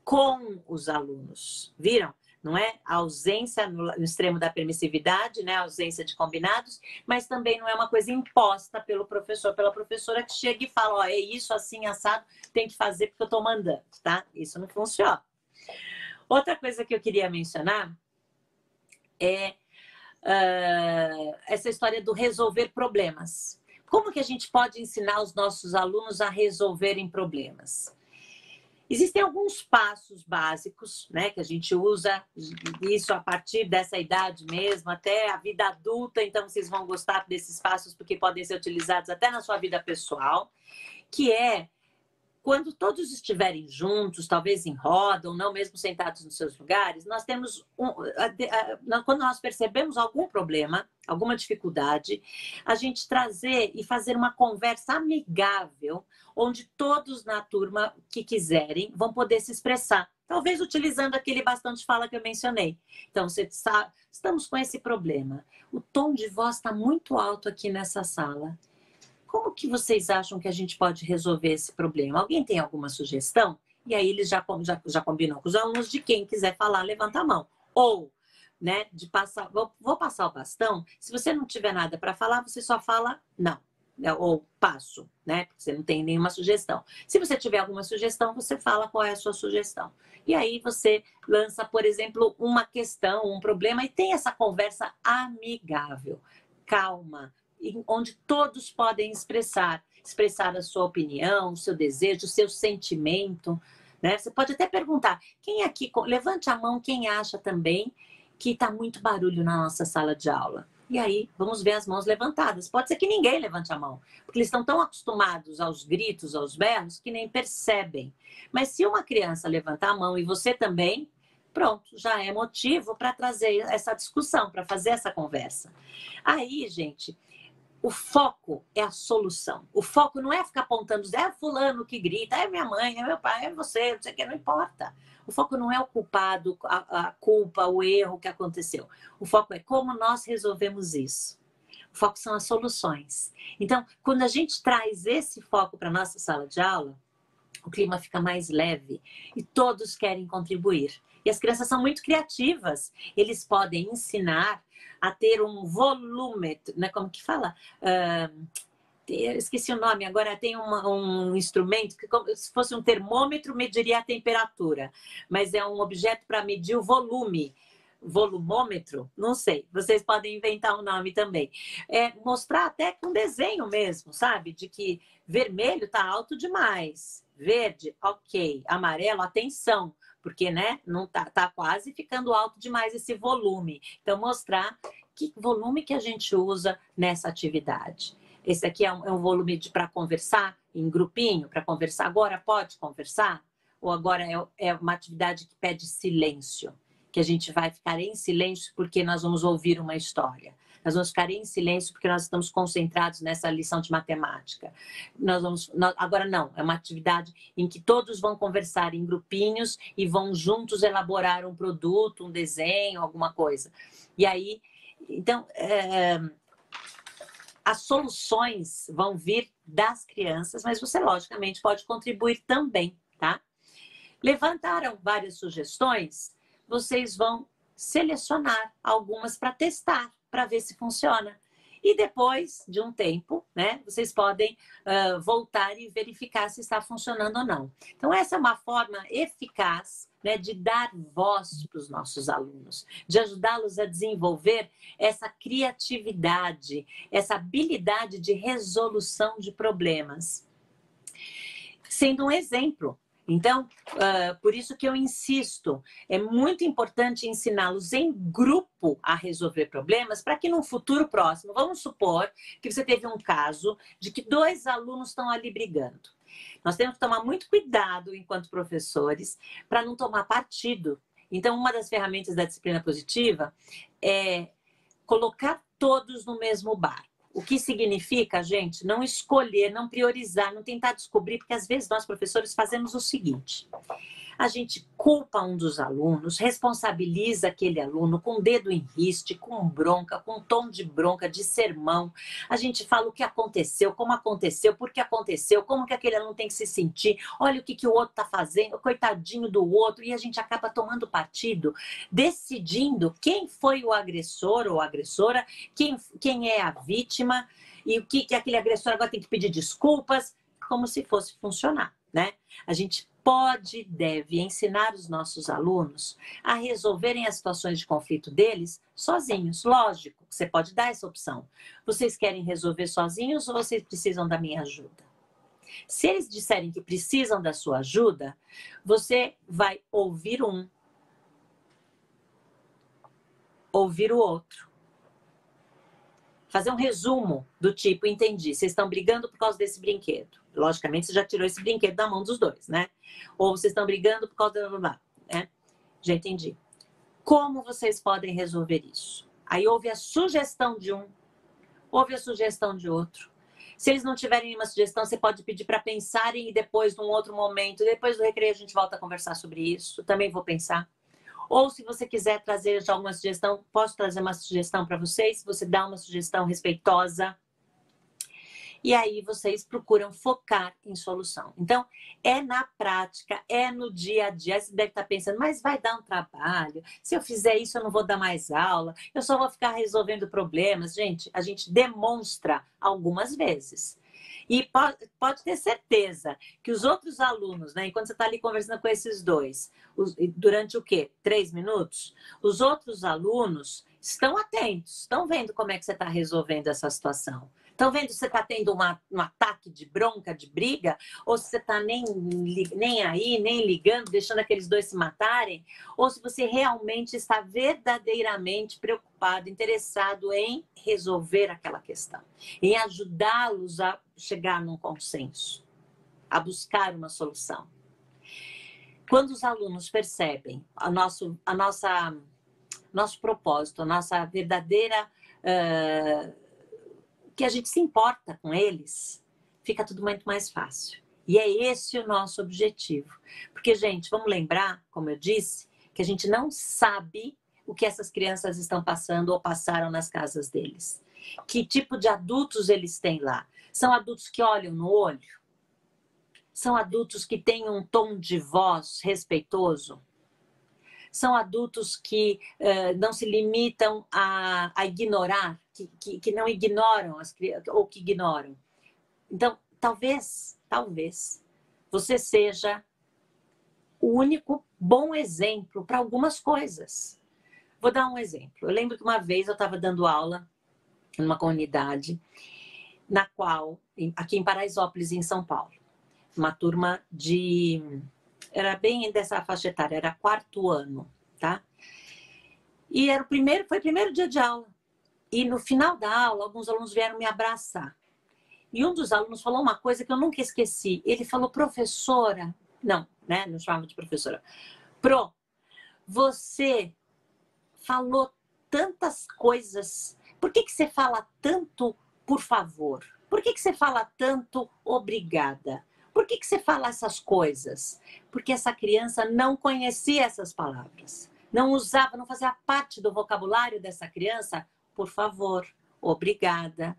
com os alunos. Viram? Não é a ausência no extremo da permissividade, né? A ausência de combinados, mas também não é uma coisa imposta pelo professor, pela professora que chega e fala, é isso assim, assado, tem que fazer porque eu estou mandando, tá? Isso não funciona. Outra coisa que eu queria mencionar é essa história do resolver problemas. Como que a gente pode ensinar os nossos alunos a resolverem problemas? Existem alguns passos básicos, né, que a gente usa isso a partir dessa idade mesmo, até a vida adulta, então vocês vão gostar desses passos porque podem ser utilizados até na sua vida pessoal, que é quando todos estiverem juntos, talvez em roda ou não mesmo sentados nos seus lugares, nós temos quando nós percebemos algum problema, alguma dificuldade, a gente trazer e fazer uma conversa amigável, onde todos na turma que quiserem vão poder se expressar. Talvez utilizando aquele bastão de fala que eu mencionei. Então, você sabe, estamos com esse problema. O tom de voz está muito alto aqui nessa sala. Como que vocês acham que a gente pode resolver esse problema? Alguém tem alguma sugestão? E aí eles já combinam com os alunos de quem quiser falar, levanta a mão. Ou, né, de passar, vou passar o bastão. Se você não tiver nada para falar, você só fala não. Ou passo, né? Porque você não tem nenhuma sugestão. Se você tiver alguma sugestão, você fala qual é a sua sugestão. E aí você lança, por exemplo, uma questão, um problema e tem essa conversa amigável, calma, onde todos podem expressar a sua opinião, o seu desejo, o seu sentimento, né? Você pode até perguntar, quem aqui, levante a mão quem acha também que está muito barulho na nossa sala de aula. E aí, vamos ver as mãos levantadas. Pode ser que ninguém levante a mão, porque eles estão tão acostumados aos gritos, aos berros, que nem percebem. Mas se uma criança levantar a mão e você também, pronto, já é motivo para trazer essa discussão, para fazer essa conversa. Aí, gente, o foco é a solução. O foco não é ficar apontando, é fulano que grita, é minha mãe, é meu pai, é você, não sei o que, não importa. O foco não é o culpado, a culpa, o erro que aconteceu. O foco é como nós resolvemos isso. O foco são as soluções. Então, quando a gente traz esse foco para a nossa sala de aula, o clima fica mais leve e todos querem contribuir. E as crianças são muito criativas. Eles podem ensinar a ter um volúmetro, né? Como que fala? Eu esqueci o nome, agora tem um instrumento que, como se fosse um termômetro, mediria a temperatura. Mas é um objeto para medir o volume. Volumômetro? Não sei. Vocês podem inventar um nome também. Mostrar até com desenho mesmo, sabe? De que vermelho está alto demais. Verde, ok. Amarelo, atenção. Porque, né, não tá quase ficando alto demais esse volume. Então, mostrar que volume que a gente usa nessa atividade. Esse aqui é um volume para conversar em grupinho, para conversar agora, pode conversar? Ou agora é uma atividade que pede silêncio, que a gente vai ficar em silêncio porque nós vamos ouvir uma história. Nós vamos ficar em silêncio porque nós estamos concentrados nessa lição de matemática. Agora não, é uma atividade em que todos vão conversar em grupinhos e vão juntos elaborar um produto, um desenho, alguma coisa. E aí, então, as soluções vão vir das crianças, mas você, logicamente, pode contribuir também, tá? Levantaram várias sugestões, vocês vão selecionar algumas para testar, para ver se funciona. E depois de um tempo, né, vocês podem voltar e verificar se está funcionando ou não. Então, essa é uma forma eficaz, né, de dar voz para os nossos alunos, de ajudá-los a desenvolver essa criatividade, essa habilidade de resolução de problemas, sendo um exemplo. Então, por isso que eu insisto, é muito importante ensiná-los em grupo a resolver problemas para que no futuro próximo, vamos supor que você teve um caso de que 2 alunos estão ali brigando. Nós temos que tomar muito cuidado enquanto professores para não tomar partido. Então, uma das ferramentas da disciplina positiva é colocar todos no mesmo barco. O que significa, gente, não escolher, não priorizar, não tentar descobrir, porque às vezes nós, professores, fazemos o seguinte: a gente culpa um dos alunos, responsabiliza aquele aluno com dedo em riste, com bronca, com tom de bronca, de sermão. A gente fala o que aconteceu, como aconteceu, por que aconteceu, como que aquele aluno tem que se sentir, olha o que o outro está fazendo, coitadinho do outro, e a gente acaba tomando partido, decidindo quem foi o agressor ou agressora, quem é a vítima, e o que aquele agressor agora tem que pedir desculpas, como se fosse funcionar, né? A gente pode e deve ensinar os nossos alunos a resolverem as situações de conflito deles sozinhos. Lógico, você pode dar essa opção. Vocês querem resolver sozinhos ou vocês precisam da minha ajuda? Se eles disserem que precisam da sua ajuda, você vai ouvir um, ouvir o outro. Fazer um resumo do tipo: entendi, vocês estão brigando por causa desse brinquedo. Logicamente, você já tirou esse brinquedo da mão dos dois, né? Ou vocês estão brigando por causa da... né? Já entendi. Como vocês podem resolver isso? Aí houve a sugestão de um, houve a sugestão de outro. Se eles não tiverem nenhuma sugestão, você pode pedir para pensarem e depois, num outro momento, depois do recreio, a gente volta a conversar sobre isso. Eu também vou pensar. Ou se você quiser trazer já alguma sugestão, posso trazer uma sugestão para vocês? Você dá uma sugestão respeitosa. E aí vocês procuram focar em solução. Então, é na prática, é no dia a dia. Você deve estar pensando, mas vai dar um trabalho. Se eu fizer isso, eu não vou dar mais aula. Eu só vou ficar resolvendo problemas. Gente, a gente demonstra algumas vezes. E pode ter certeza que os outros alunos, né, enquanto você está ali conversando com esses dois, durante o quê? 3 minutos? Os outros alunos estão atentos, estão vendo como é que você está resolvendo essa situação. Estão vendo se você está tendo um ataque de bronca, de briga, ou se você está nem aí, nem ligando, deixando aqueles dois se matarem, ou se você realmente está verdadeiramente preocupado, interessado em resolver aquela questão, em ajudá-los a chegar num consenso, a buscar uma solução. Quando os alunos percebem nosso propósito, a nossa verdadeira... que a gente se importa com eles, fica tudo muito mais fácil. E é esse o nosso objetivo. Porque, gente, vamos lembrar, como eu disse, que a gente não sabe o que essas crianças estão passando ou passaram nas casas deles. Que tipo de adultos eles têm lá? São adultos que olham no olho? São adultos que têm um tom de voz respeitoso? São adultos que não se limitam a ignorar, que não ignoram as crianças, ou que ignoram. Então, talvez você seja o único bom exemplo para algumas coisas. Vou dar um exemplo. Eu lembro que uma vez eu estava dando aula numa comunidade, na qual, aqui em Paraisópolis, em São Paulo, uma turma era bem dessa faixa etária, era 4º ano, tá? E foi o primeiro dia de aula. E no final da aula, alguns alunos vieram me abraçar. E um dos alunos falou uma coisa que eu nunca esqueci. Ele falou, professora... Não, né? Não chamava de professora. Você falou tantas coisas. Por que você fala tanto por favor? Por que você fala tanto obrigada? Por que você fala essas coisas? Porque essa criança não conhecia essas palavras. Não usava, não fazia parte do vocabulário dessa criança. Por favor, obrigada,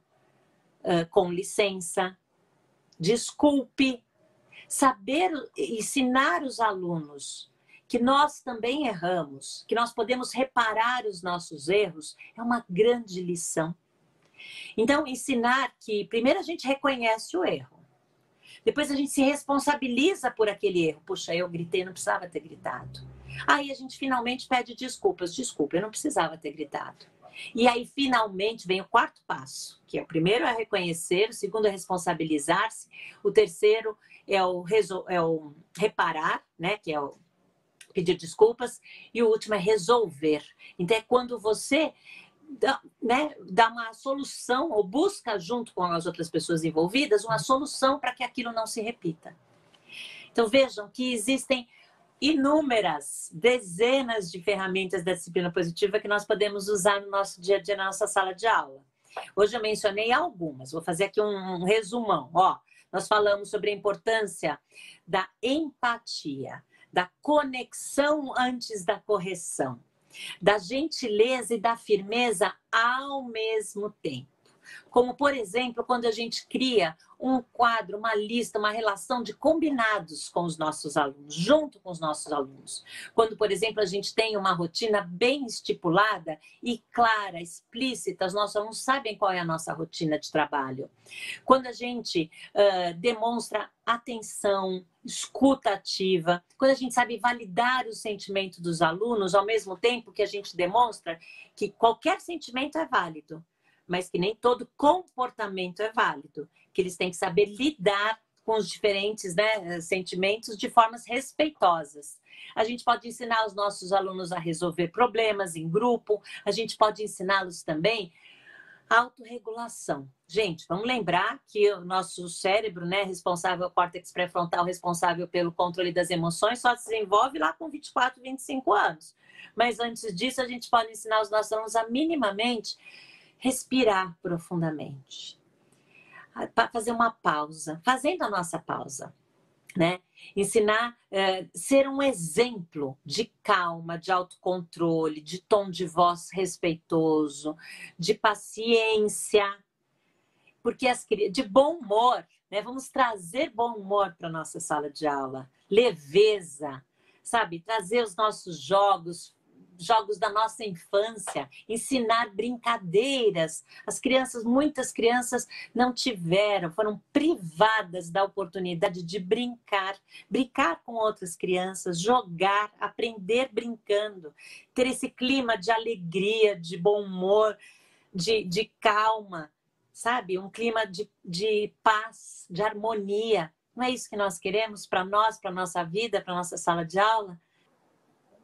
com licença, desculpe. Saber ensinar os alunos que nós também erramos, que nós podemos reparar os nossos erros, é uma grande lição. Então, ensinar que primeiro a gente reconhece o erro. Depois a gente se responsabiliza por aquele erro. Puxa, eu gritei, não precisava ter gritado. Aí a gente finalmente pede desculpas. Desculpa, eu não precisava ter gritado. E aí finalmente vem o 4º passo, que é o primeiro é reconhecer, o segundo é responsabilizar-se, o terceiro é o reparar, né, que é o pedir desculpas, e o último é resolver. Então é quando você dá uma solução ou busca junto com as outras pessoas envolvidas uma solução para que aquilo não se repita. Então vejam que existem inúmeras, dezenas de ferramentas da disciplina positiva que nós podemos usar no nosso dia a dia, na nossa sala de aula. Hoje eu mencionei algumas, vou fazer aqui um resumão. Nós falamos sobre a importância da empatia, da conexão antes da correção, da gentileza e da firmeza ao mesmo tempo. Como, por exemplo, quando a gente cria um quadro, uma lista, uma relação de combinados com os nossos alunos, junto com os nossos alunos. Quando, por exemplo, a gente tem uma rotina bem estipulada e clara, explícita, os nossos alunos sabem qual é a nossa rotina de trabalho. Quando a gente demonstra atenção, escuta ativa, quando a gente sabe validar o sentimento dos alunos, ao mesmo tempo que a gente demonstra que qualquer sentimento é válido, mas que nem todo comportamento é válido, que eles têm que saber lidar com os diferentes sentimentos de formas respeitosas. A gente pode ensinar os nossos alunos a resolver problemas em grupo, a gente pode ensiná-los também a autorregulação. Gente, vamos lembrar que o nosso cérebro, responsável, o córtex pré-frontal responsável pelo controle das emoções, só se desenvolve lá com 24, 25 anos. Mas antes disso, a gente pode ensinar os nossos alunos a minimamente respirar profundamente, fazer uma pausa, fazendo a nossa pausa, ensinar, ser um exemplo de calma, de autocontrole, de tom de voz respeitoso, de paciência, porque de bom humor, vamos trazer bom humor para a nossa sala de aula, leveza, sabe, trazer os nossos jogos da nossa infância, ensinar brincadeiras. Muitas crianças não tiveram, foram privadas da oportunidade de brincar com outras crianças, jogar, aprender brincando, ter esse clima de alegria, de bom humor, de calma, sabe? Um clima de paz, de harmonia. Não é isso que nós queremos para nós, para a nossa vida, para a nossa sala de aula?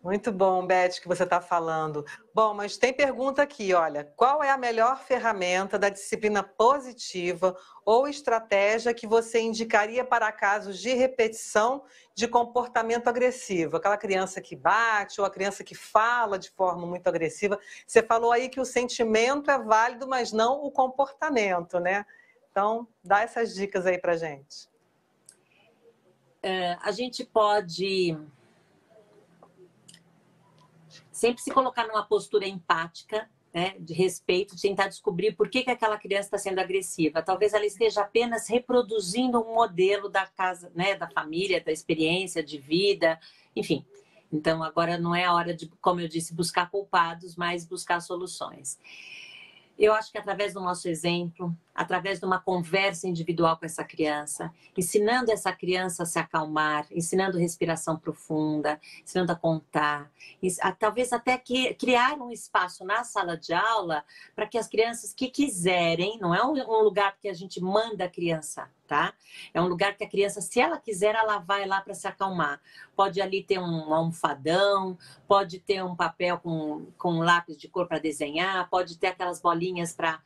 Muito bom, Beth, que você está falando. Bom, mas tem pergunta aqui, olha. Qual é a melhor ferramenta da disciplina positiva ou estratégia que você indicaria para casos de repetição de comportamento agressivo? Aquela criança que bate ou a criança que fala de forma muito agressiva. Você falou aí que o sentimento é válido, mas não o comportamento, né? Então, dá essas dicas aí para a gente. A gente pode sempre se colocar numa postura empática, né, de respeito, de tentar descobrir por que aquela criança está sendo agressiva. Talvez ela esteja apenas reproduzindo um modelo da casa, né, da família, da experiência de vida, enfim. Então, agora não é a hora de, como eu disse, buscar culpados, mas buscar soluções. Eu acho que através do nosso exemplo, através de uma conversa individual com essa criança, ensinando essa criança a se acalmar, ensinando respiração profunda, ensinando a contar, talvez até criar um espaço na sala de aula para que as crianças que quiserem, não é um lugar que a gente manda a criança, tá? É um lugar que a criança, se ela quiser, ela vai lá para se acalmar. Pode ali ter um almofadão, pode ter um papel com lápis de cor para desenhar, pode ter aquelas bolinhas para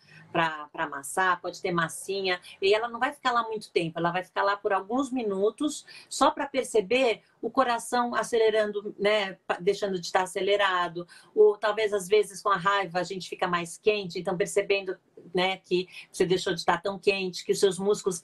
amassar, pode ter massinha, e ela não vai ficar lá muito tempo, ela vai ficar lá por alguns minutos, só para perceber o coração acelerando, né, deixando de estar acelerado, ou talvez às vezes com a raiva a gente fica mais quente, então percebendo, né, que você deixou de estar tão quente, que os seus músculos,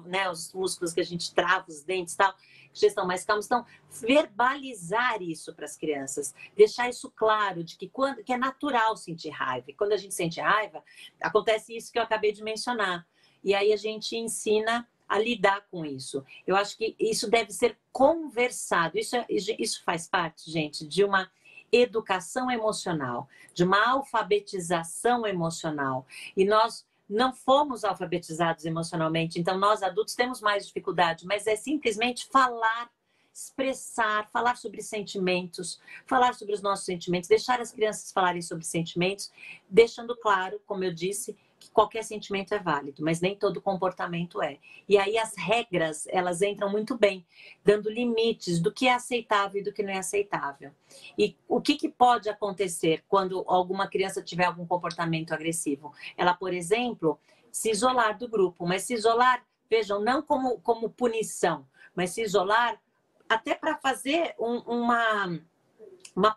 né, os músculos que a gente trava, os dentes e tal, já estão mais calmos. Então, verbalizar isso para as crianças, deixar isso claro, de que é natural sentir raiva. E quando a gente sente raiva, acontece isso que eu acabei de mencionar. E aí a gente ensina a lidar com isso. Eu acho que isso deve ser conversado. Isso faz parte, gente, de uma educação emocional, de uma alfabetização emocional. E nós não fomos alfabetizados emocionalmente, então nós adultos temos mais dificuldade, mas é simplesmente falar, expressar, falar sobre sentimentos, falar sobre os nossos sentimentos, deixar as crianças falarem sobre sentimentos, deixando claro, como eu disse, que qualquer sentimento é válido, mas nem todo comportamento é. E aí as regras, elas entram muito bem, dando limites do que é aceitável e do que não é aceitável. E o que pode acontecer quando alguma criança tiver algum comportamento agressivo? Ela, por exemplo, se isolar do grupo, mas se isolar, vejam, não como punição, mas se isolar até para fazer uma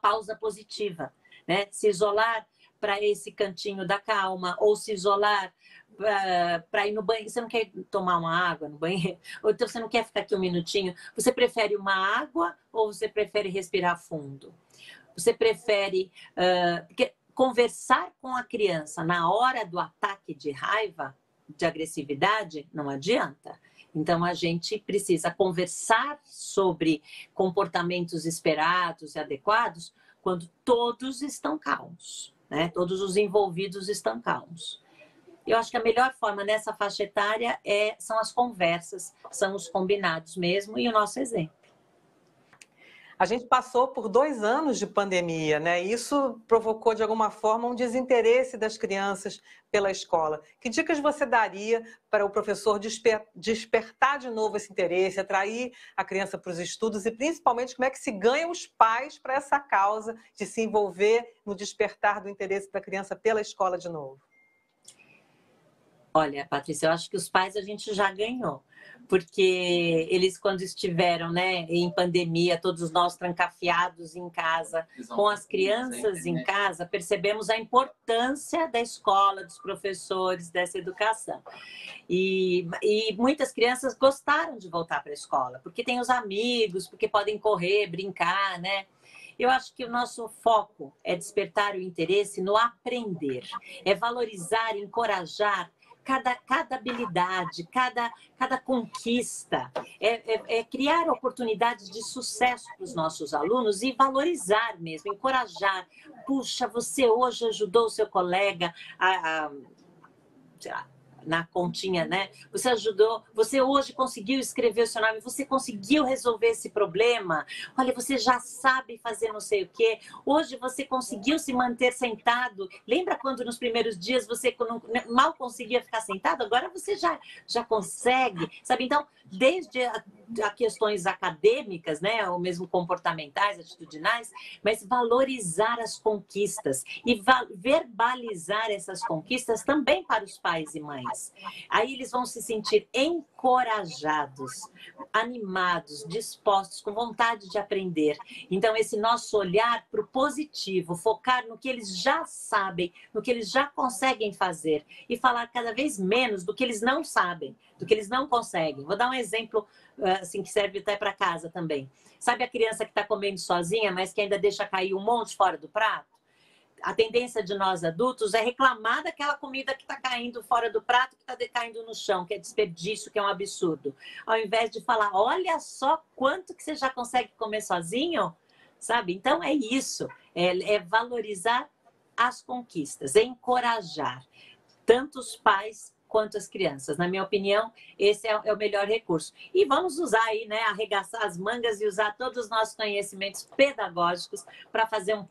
pausa positiva, né? Se isolar para esse cantinho da calma, ou se isolar para ir no banheiro. Você não quer tomar uma água no banheiro? Ou então você não quer ficar aqui um minutinho? Você prefere uma água ou você prefere respirar fundo? Você prefere... porque conversar com a criança na hora do ataque de raiva, de agressividade, não adianta. Então, a gente precisa conversar sobre comportamentos esperados e adequados quando todos estão calmos, né? Todos os envolvidos estão calmos. Eu acho que a melhor forma nessa faixa etária são as conversas, são os combinados mesmo e o nosso exemplo. A gente passou por 2 anos de pandemia, né? Isso provocou, de alguma forma, um desinteresse das crianças pela escola. Que dicas você daria para o professor despertar de novo esse interesse, atrair a criança para os estudos e, principalmente, como é que se ganha os pais para essa causa de se envolver no despertar do interesse da criança pela escola de novo? Olha, Patrícia, eu acho que os pais a gente já ganhou, porque eles, quando estiveram, né, em pandemia, todos nós trancafiados em casa, com as crianças em casa, percebemos a importância da escola, dos professores, dessa educação. E muitas crianças gostaram de voltar para a escola, porque tem os amigos, porque podem correr, brincar, né? Eu acho que o nosso foco é despertar o interesse no aprender, é valorizar, encorajar cada habilidade, cada conquista, é criar oportunidades de sucesso para os nossos alunos e valorizar mesmo, encorajar. Puxa, você hoje ajudou o seu colega sei lá, na continha, né? Você ajudou, você hoje conseguiu escrever o seu nome, você conseguiu resolver esse problema. Olha, você já sabe fazer não sei o quê. Hoje você conseguiu se manter sentado. Lembra quando nos primeiros dias você mal conseguia ficar sentado? Agora você já consegue, sabe? Então, desde a questões acadêmicas, né, ou mesmo comportamentais, atitudinais, mas valorizar as conquistas e verbalizar essas conquistas também para os pais e mães. Aí eles vão se sentir encorajados, animados, dispostos, com vontade de aprender. Então, esse nosso olhar para o positivo, focar no que eles já sabem, no que eles já conseguem fazer e falar cada vez menos do que eles não sabem, do que eles não conseguem. Vou dar um exemplo assim, que serve até para casa também. Sabe a criança que está comendo sozinha, mas que ainda deixa cair um monte fora do prato? a tendência de nós adultos é reclamar daquela comida que está caindo fora do prato, que está caindo no chão, que é desperdício, que é um absurdo. Ao invés de falar, olha só quanto que você já consegue comer sozinho, sabe? Então é isso, é valorizar as conquistas, é encorajar tanto os pais quanto as crianças. Na minha opinião, esse é o melhor recurso. E vamos usar aí, né, arregaçar as mangas e usar todos os nossos conhecimentos pedagógicos para fazer um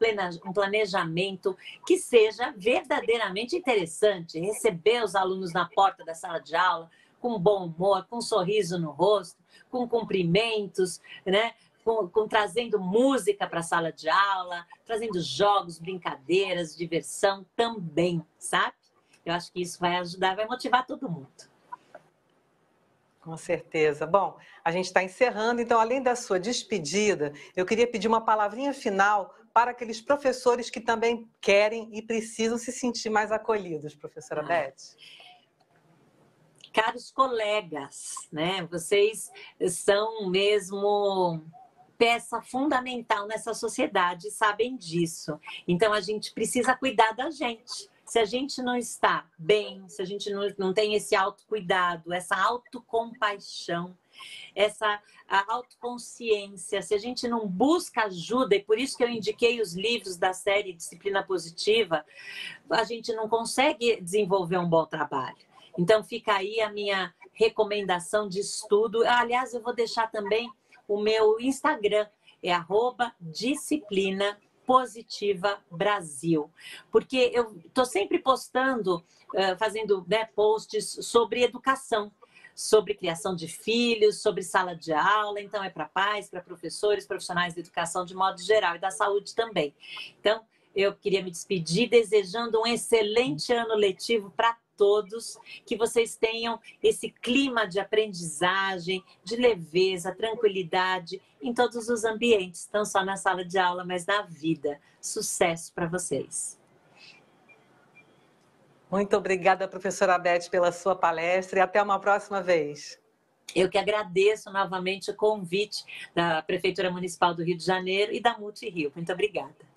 planejamento que seja verdadeiramente interessante, receber os alunos na porta da sala de aula com bom humor, com um sorriso no rosto, com cumprimentos, né? Trazendo música para a sala de aula, trazendo jogos, brincadeiras, diversão também, sabe? Eu acho que isso vai ajudar, vai motivar todo mundo. Com certeza. Bom, a gente está encerrando, então, além da sua despedida, eu queria pedir uma palavrinha final para aqueles professores que também querem e precisam se sentir mais acolhidos, professora Beth. Caros colegas, né? Vocês são mesmo peça fundamental nessa sociedade, sabem disso. Então, a gente precisa cuidar da gente. Se a gente não está bem, se a gente não tem esse autocuidado, essa autocompaixão, essa autoconsciência, se a gente não busca ajuda, e por isso que eu indiquei os livros da série Disciplina Positiva, a gente não consegue desenvolver um bom trabalho. Então, fica aí a minha recomendação de estudo. Aliás, eu vou deixar também o meu Instagram, é @disciplina Positiva Brasil, porque eu estou sempre postando, fazendo, né, posts sobre educação, sobre criação de filhos, sobre sala de aula, então é para pais, para professores, profissionais de educação de modo geral e da saúde também. Então, eu queria me despedir desejando um excelente ano letivo para todos, que vocês tenham esse clima de aprendizagem, de leveza, tranquilidade em todos os ambientes, não só na sala de aula, mas na vida. Sucesso para vocês. Muito obrigada, professora Beth, pela sua palestra e até uma próxima vez. Eu que agradeço novamente o convite da Prefeitura Municipal do Rio de Janeiro e da Multirio. Muito obrigada.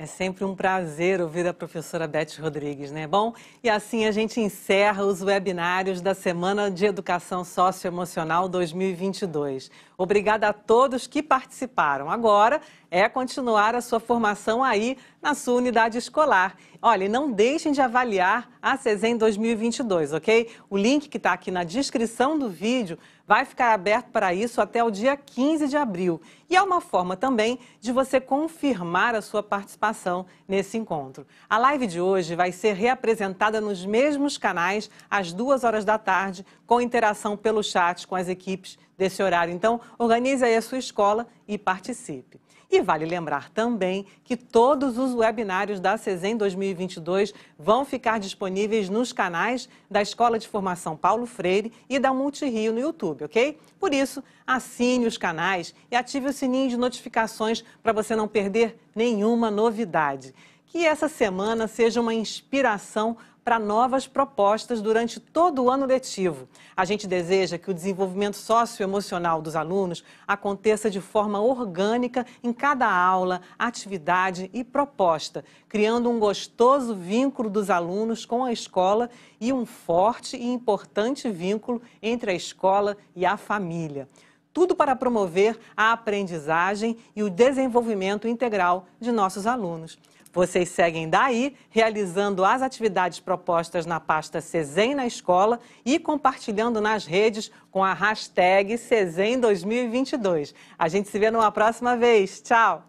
É sempre um prazer ouvir a professora Beth Rodrigues, né? Bom, e assim a gente encerra os webinários da Semana de Educação Socioemocional 2022. Obrigada a todos que participaram. Agora é continuar a sua formação aí na sua unidade escolar. Olha, e não deixem de avaliar a CESEM 2022, ok? O link que está aqui na descrição do vídeo vai ficar aberto para isso até o dia 15 de abril. E é uma forma também de você confirmar a sua participação nesse encontro. A live de hoje vai ser reapresentada nos mesmos canais às 2h da tarde, com interação pelo chat com as equipes desse horário. Então, organize aí a sua escola e participe. E vale lembrar também que todos os webinários da CESEM 2022 vão ficar disponíveis nos canais da Escola de Formação Paulo Freire e da Multirio no YouTube, ok? Por isso, assine os canais e ative o sininho de notificações para você não perder nenhuma novidade. Que essa semana seja uma inspiração para novas propostas durante todo o ano letivo. A gente deseja que o desenvolvimento socioemocional dos alunos aconteça de forma orgânica em cada aula, atividade e proposta, criando um gostoso vínculo dos alunos com a escola e um forte e importante vínculo entre a escola e a família. Tudo para promover a aprendizagem e o desenvolvimento integral de nossos alunos. Vocês seguem daí, realizando as atividades propostas na pasta CESEM na escola e compartilhando nas redes com a hashtag CESEM 2022. A gente se vê numa próxima vez. Tchau!